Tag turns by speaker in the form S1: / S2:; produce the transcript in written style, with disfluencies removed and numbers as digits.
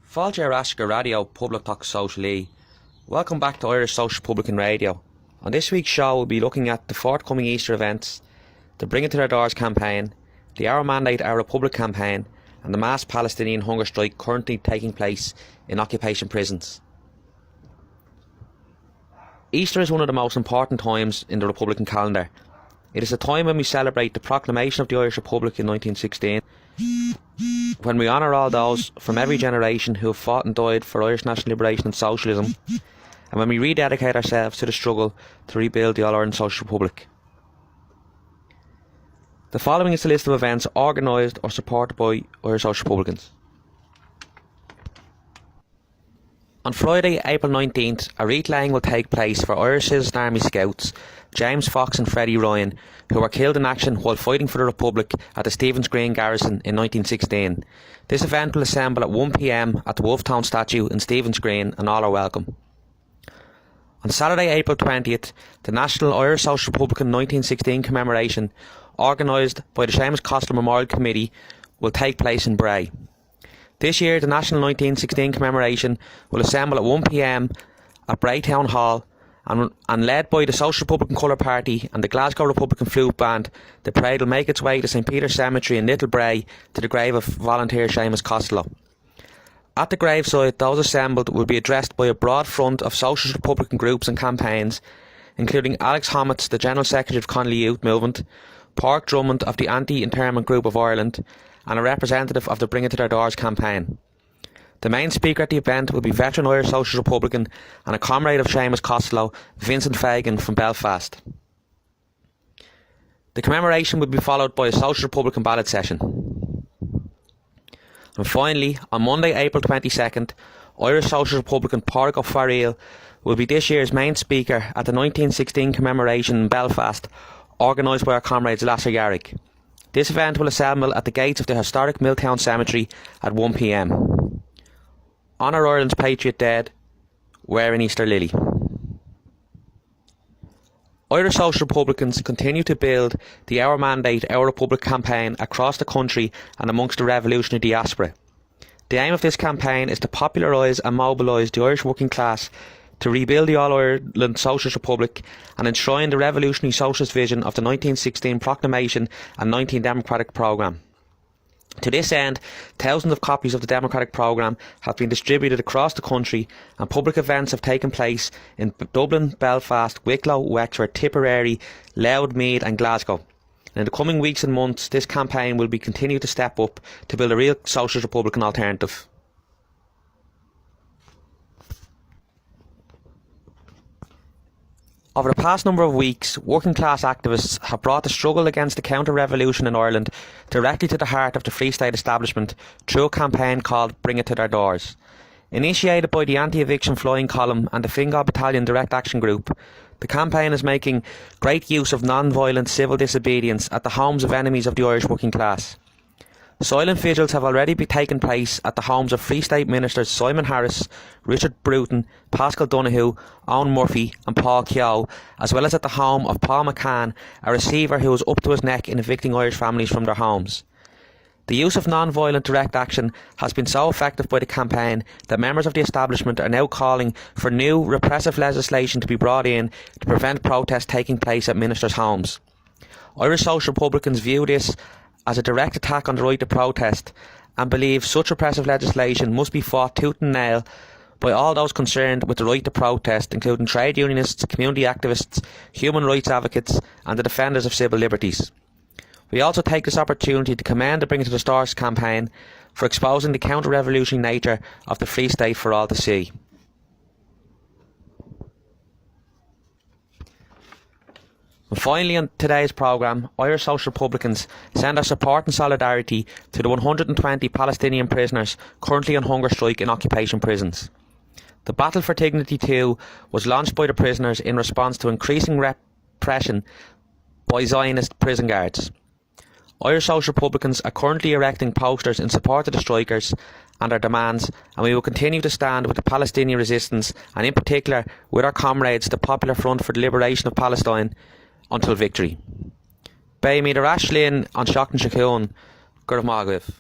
S1: Fáilte ar asca radio public talk Socialist. Welcome back to Irish Social Republican Radio. On this week's show we'll be looking at the forthcoming Easter events, the Bring It to Their Doors campaign, the Our Mandate, Our Republic campaign, and the mass Palestinian hunger strike currently taking place in occupation prisons. Easter is one of the most important times in the Republican calendar. It is a time when we celebrate the proclamation of the Irish Republic in 1916, when we honour all those from every generation who have fought and died for Irish national liberation and socialism, and when we rededicate ourselves to the struggle to rebuild the All-Ireland Social Republic. The following is a list of events organised or supported by Irish Social Republicans. On Friday, April 19th, a wreath laying will take place for Irish Citizen Army Scouts James Fox and Freddie Ryan, who were killed in action while fighting for the Republic at the Stephen's Green Garrison in 1916. This event will assemble at 1 p.m. at the Wolftown statue in Stephen's Green, and all are welcome. On Saturday, April 20th, the National Irish Social Republican 1916 commemoration, organised by the Seamus Costello Memorial Committee, will take place in Bray. This year, the National 1916 commemoration will assemble at 1 p.m. at Bray Town Hall, and led by the Social Republican Colour Party and the Glasgow Republican Flute Band, the parade will make its way to St Peter's Cemetery in Little Bray to the grave of volunteer Seamus Costello. At the gravesite, those assembled will be addressed by a broad front of Socialist Republican groups and campaigns, including Alex Hommet's, the General Secretary of Connolly Youth Movement, Páirc Drummond of the Anti-Internment Group of Ireland, and a representative of the Bring It to Their Doors campaign. The main speaker at the event will be veteran Irish Social Republican and a comrade of Seamus Costello, Vincent Fagan from Belfast. The commemoration will be followed by a Social Republican ballot session. And finally, on Monday, April 22nd, Irish Social Republican Páirc O'Farrell will be this year's main speaker at the 1916 commemoration in Belfast, organised by our comrades Lasser Yarrick. This event will assemble at the gates of the historic Milltown Cemetery at 1 p.m. Honour Ireland's patriot dead, wear an Easter lily. Irish Social Republicans continue to build the Our Mandate, Our Republic campaign across the country and amongst the revolutionary diaspora. The aim of this campaign is to popularise and mobilise the Irish working class to rebuild the All-Ireland Socialist Republic and enshrine the revolutionary socialist vision of the 1916 Proclamation and 19 Democratic Programme. To this end, thousands of copies of the Democratic Programme have been distributed across the country, and public events have taken place in Dublin, Belfast, Wicklow, Wexford, Tipperary, Louth, Meath and Glasgow. And in the coming weeks and months, this campaign will be continued to step up to build a real Socialist Republican alternative. Over the past number of weeks, working class activists have brought the struggle against the counter-revolution in Ireland directly to the heart of the Free State establishment through a campaign called Bring It to Their Doors. Initiated by the Anti-Eviction Flying Column and the Fingal Battalion Direct Action Group, the campaign is making great use of non-violent civil disobedience at the homes of enemies of the Irish working class. Silent vigils have already taken place at the homes of Free State Ministers Simon Harris, Richard Bruton, Pascal Donoghue, Owen Murphy and Paul Keogh, as well as at the home of Paul McCann, a receiver who was up to his neck in evicting Irish families from their homes. The use of non-violent direct action has been so effective by the campaign that members of the establishment are now calling for new repressive legislation to be brought in to prevent protests taking place at ministers' homes. Irish Social Republicans view this as a direct attack on the right to protest and believe such repressive legislation must be fought tooth and nail by all those concerned with the right to protest, including trade unionists, community activists, human rights advocates and the defenders of civil liberties. We also take this opportunity to commend the Bring It to the Doors campaign for exposing the counter-revolutionary nature of the Free State for all to see. And finally, on today's programme, Irish Social Republicans send our support and solidarity to the 120 Palestinian prisoners currently on hunger strike in occupation prisons. The Battle for Dignity 2 was launched by the prisoners in response to increasing repression by Zionist prison guards. Irish Social Republicans are currently erecting posters in support of the strikers and their demands, and we will continue to stand with the Palestinian resistance and in particular with our comrades, the Popular Front for the Liberation of Palestine, until victory. Bei mi der Ashlyn an Seachtain Siocháin, Gurb Maith.